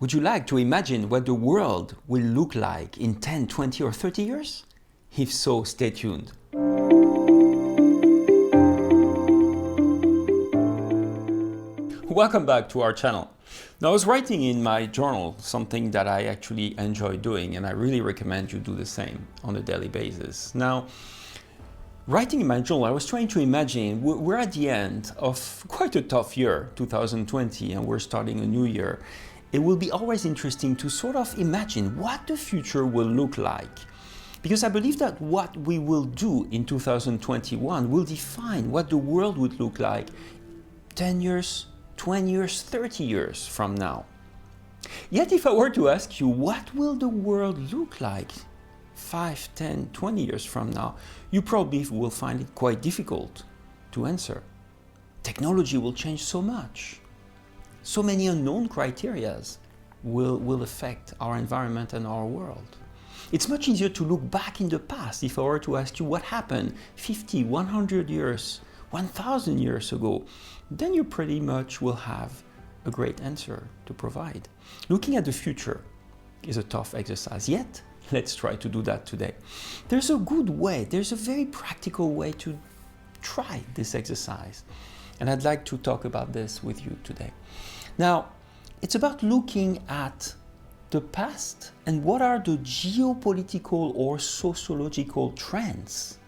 Would you like to imagine what the world will look like in 10, 20 or 30 years? If so, stay tuned. Welcome back to our channel. Now, I was writing in my journal something that I actually enjoy doing, and I really recommend you do the same on a daily basis. Now, writing in my journal, I was trying to imagine we're at the end of quite a tough year, 2020, and we're starting a new year. It will be always interesting to sort of imagine what the future will look like. Because I believe that what we will do in 2021 will define what the world would look like 10 years, 20 years, 30 years from now. Yet if I were to ask you, what will the world look like 5, 10, 20 years from now, you probably will find it quite difficult to answer. Technology will change so much. So many unknown criteria will affect our environment and our world. It's much easier to look back in the past if I were to ask you what happened 50, 100 years, 1,000 years ago. Then you pretty much will have a great answer to provide. Looking at the future is a tough exercise, yet let's try to do that today. There's a good way, there's a very practical way to try this exercise. And I'd like to talk about this with you today. Now, it's about looking at the past and what are the geopolitical or sociological trends.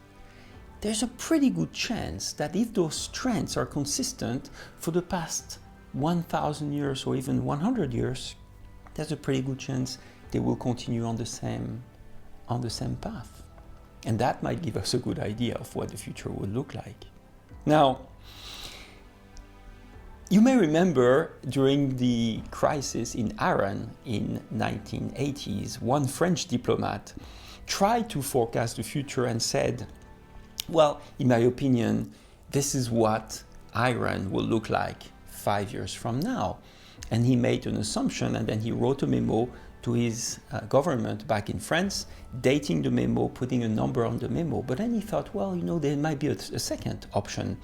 There's a pretty good chance that if those trends are consistent for the past 1,000 years or even 100 years, there's a pretty good chance they will continue on the same path. And that might give us a good idea of what the future will look like. Now, you may remember during the crisis in Iran in 1980s, one French diplomat tried to forecast the future and said, well, in my opinion, this is what Iran will look like 5 years from now. And he made an assumption, and then he wrote a memo to his government back in France, dating the memo, putting a number on the memo. But then he thought, well, there might be a second option.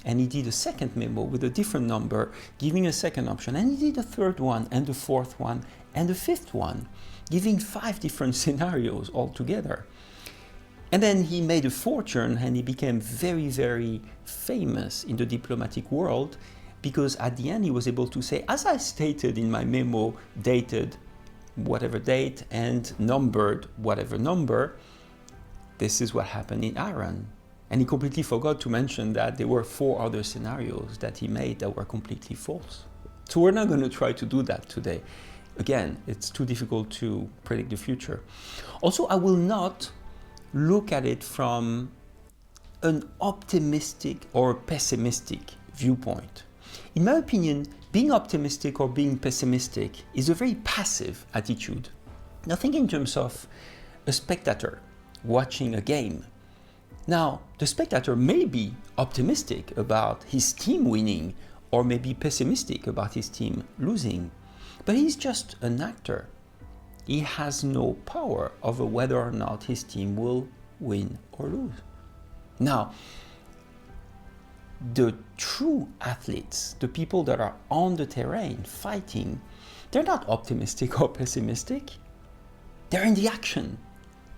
And he did a second memo with a different number, giving a second option. And he did a third one, and the fourth one, and the fifth one, giving 5 different scenarios altogether. And then he made a fortune, and he became very, very famous in the diplomatic world, because at the end he was able to say, as I stated in my memo, dated whatever date and numbered whatever number, this is what happened in Iran. And he completely forgot to mention that there were 4 other scenarios that he made that were completely false. So we're not going to try to do that today. Again, it's too difficult to predict the future. Also, I will not look at it from an optimistic or pessimistic viewpoint. In my opinion, being optimistic or being pessimistic is a very passive attitude. Now think in terms of a spectator watching a game. Now, the spectator may be optimistic about his team winning or maybe pessimistic about his team losing, but he's just an actor. He has no power over whether or not his team will win or lose. Now, the true athletes, the people that are on the terrain fighting, they're not optimistic or pessimistic. They're in the action.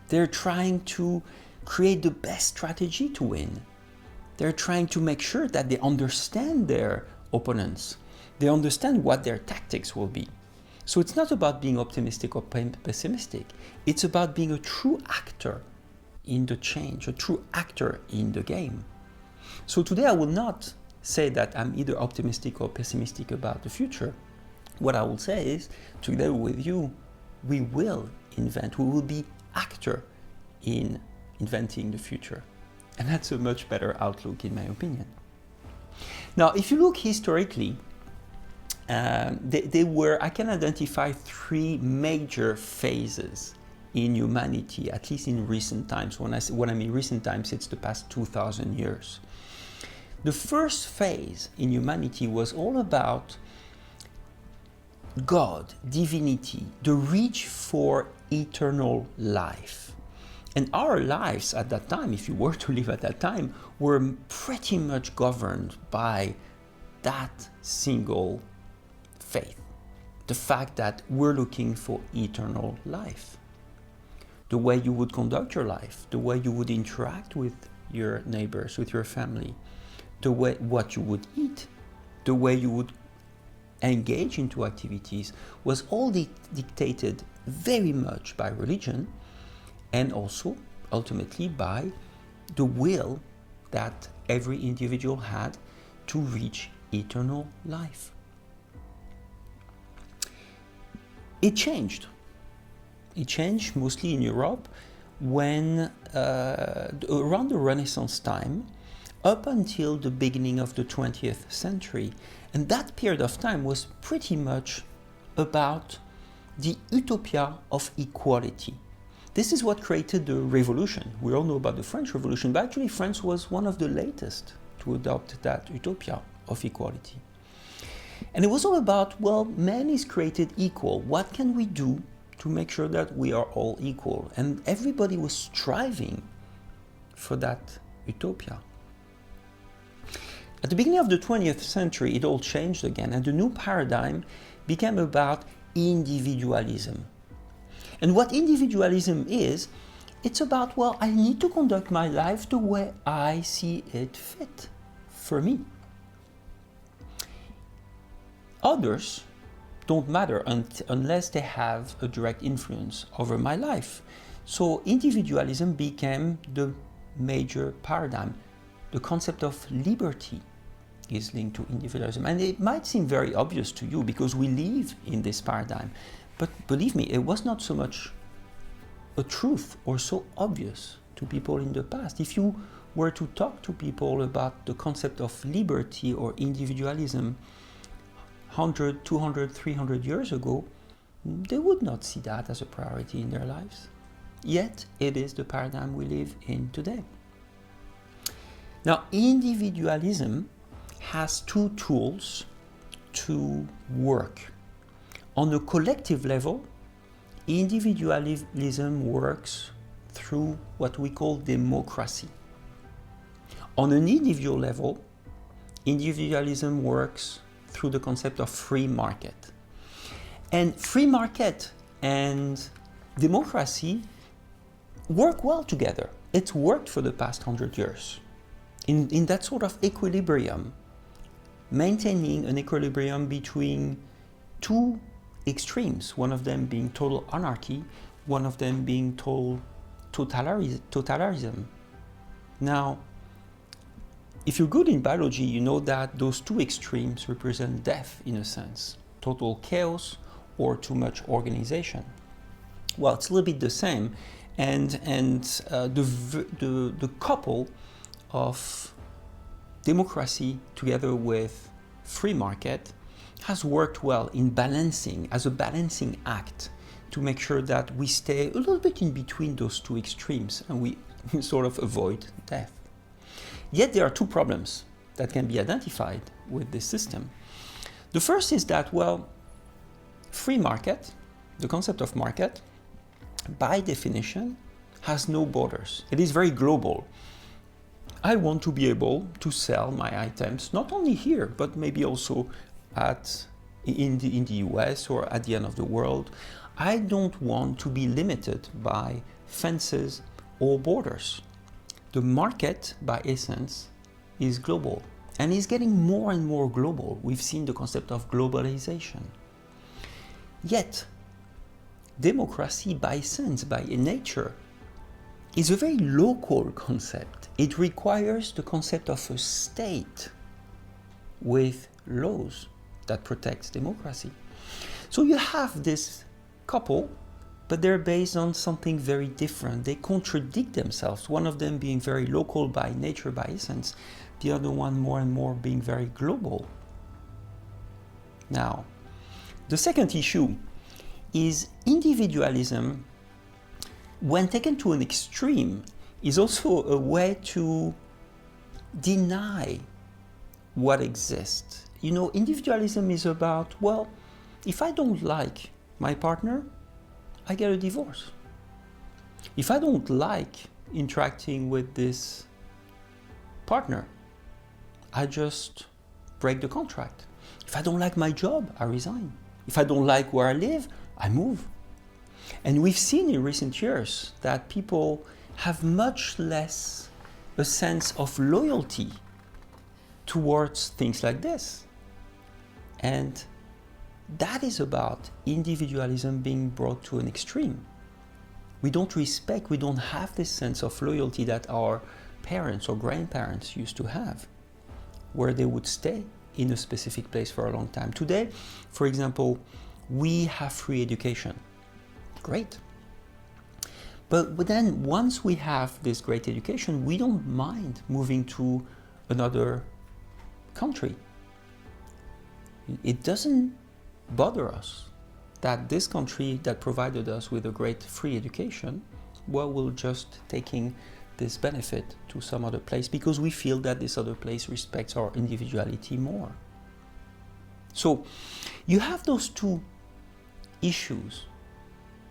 They're trying to create the best strategy to win. They're trying to make sure that they understand their opponents. They understand what their tactics will be. So it's not about being optimistic or pessimistic. It's about being a true actor in the change, a true actor in the game. So today I will not say that I'm either optimistic or pessimistic about the future. What I will say is, together with you, we will be actor in inventing the future. And that's a much better outlook in my opinion. Now, if you look historically, I can identify 3 major phases in humanity, at least in recent times. When I mean recent times, it's the past 2,000 years. The first phase in humanity was all about God, divinity, the reach for eternal life. And our lives at that time, if you were to live at that time, were pretty much governed by that single faith. the fact that we're looking for eternal life. The way you would conduct your life, the way you would interact with your neighbors, with your family, the way what you would eat, the way you would engage into activities was all dictated very much by religion and also ultimately by the will that every individual had to reach eternal life. It changed. It changed mostly in Europe when around the Renaissance time up until the beginning of the 20th century. And that period of time was pretty much about the utopia of equality. This is what created the revolution. We all know about the French Revolution, but actually France was one of the latest to adopt that utopia of equality. And it was all about, well, man is created equal. What can we do to make sure that we are all equal? And everybody was striving for that utopia. At the beginning of the 20th century, it all changed again, and the new paradigm became about individualism. And what individualism is, it's about, well, I need to conduct my life the way I see it fit for me. Others don't matter unless they have a direct influence over my life. So individualism became the major paradigm. The concept of liberty is linked to individualism. And it might seem very obvious to you because we live in this paradigm. But believe me, it was not so much a truth or so obvious to people in the past. If you were to talk to people about the concept of liberty or individualism 100, 200, 300 years ago, they would not see that as a priority in their lives. Yet, it is the paradigm we live in today. Now, individualism has two tools to work. On a collective level, individualism works through what we call democracy. On an individual level, individualism works through the concept of free market. And free market and democracy work well together. It's worked for the past 100 years. In that sort of equilibrium, maintaining an equilibrium between two extremes, one of them being total anarchy, one of them being total totalitarianism. Now, if you're good in biology, you know that those two extremes represent death in a sense, total chaos or too much organization. Well, it's a little bit the same, and the couple of democracy together with free market has worked well in balancing, as a balancing act, to make sure that we stay a little bit in between those two extremes and we sort of avoid death. Yet there are two problems that can be identified with this system. The first is that, well, free market, the concept of market, by definition, has no borders. It is very global. I want to be able to sell my items, not only here, but maybe also in the US or at the end of the world. I don't want to be limited by fences or borders. The market, by essence, is global and is getting more and more global. We've seen the concept of globalisation. Yet, democracy, by sense, by nature, is a very local concept. It requires the concept of a state with laws that protects democracy. So you have this couple, but they're based on something very different. They contradict themselves, one of them being very local by nature, by essence, the other one more and more being very global. Now, the second issue is individualism, when taken to an extreme, is also a way to deny what exists. You know, individualism is about, well, if I don't like my partner, I get a divorce. If I don't like interacting with this partner, I just break the contract. If I don't like my job, I resign. If I don't like where I live, I move. And we've seen in recent years that people have much less a sense of loyalty towards things like this. And that is about individualism being brought to an extreme. We don't respect, we don't have this sense of loyalty that our parents or grandparents used to have, where they would stay in a specific place for a long time. Today, for example, we have free education. Great. But then once we have this great education, we don't mind moving to another country. It doesn't bother us that this country that provided us with a great free education, well, we're just taking this benefit to some other place because we feel that this other place respects our individuality more. So you have those two issues,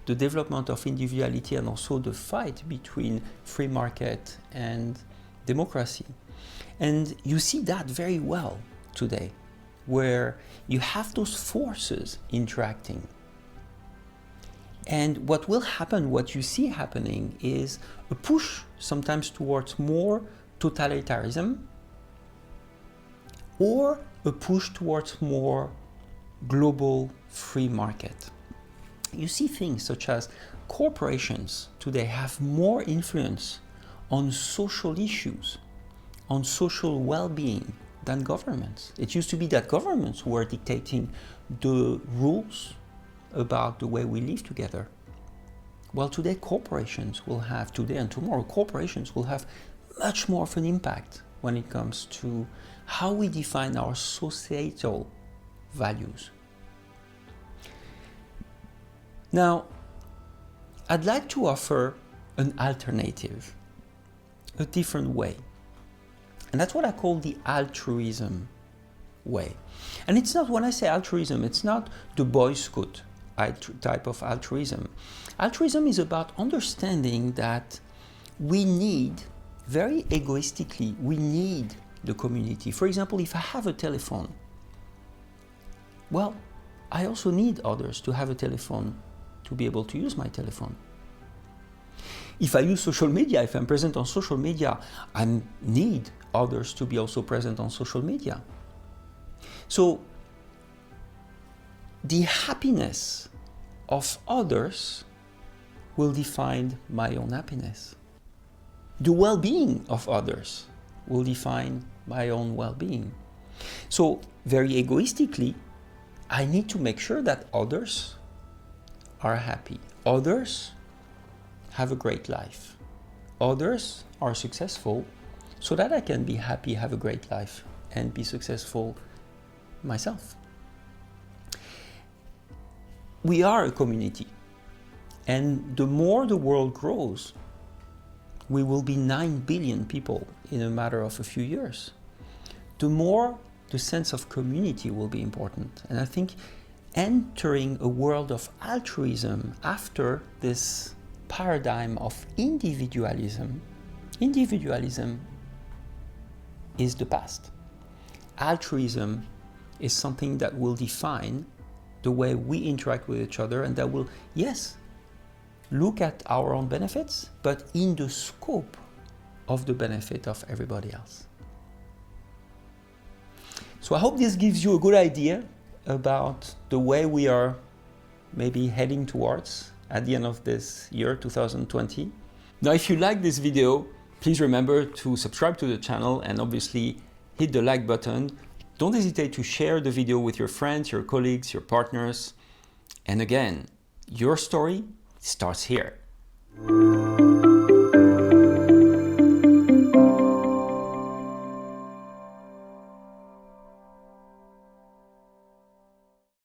the development of individuality and also the fight between free market and democracy. And you see that very well today, where you have those forces interacting. And what will happen, what you see happening, is a push sometimes towards more totalitarianism or a push towards more global free market. You see things such as corporations today have more influence on social issues, on social well-being than governments. It used to be that governments were dictating the rules about the way we live together. Well, today corporations will have, today and tomorrow, corporations will have much more of an impact when it comes to how we define our societal values. Now, I'd like to offer an alternative, a different way. And that's what I call the altruism way. And it's not, when I say altruism, it's not the Boy Scout type of altruism. Altruism is about understanding that we need, very egoistically, we need the community. For example, if I have a telephone, well, I also need others to have a telephone to be able to use my telephone. If I use social media, if I'm present on social media, I need others to be also present on social media. So the happiness of others will define my own happiness. The well-being of others will define my own well-being. So very egoistically, I need to make sure that others are happy. Others have a great life. Others are successful so that I can be happy, have a great life, and be successful myself. We are a community, and the more the world grows, we will be 9 billion people in a matter of a few years. The more the sense of community will be important. And I think entering a world of altruism after this paradigm of individualism is the past. Altruism is something that will define the way we interact with each other, and that will, yes, look at our own benefits, but in the scope of the benefit of everybody else. So I hope this gives you a good idea about the way we are maybe heading towards at the end of this year, 2020. Now, if you like this video, please remember to subscribe to the channel and obviously hit the like button. Don't hesitate to share the video with your friends, your colleagues, your partners. And again, your story starts here.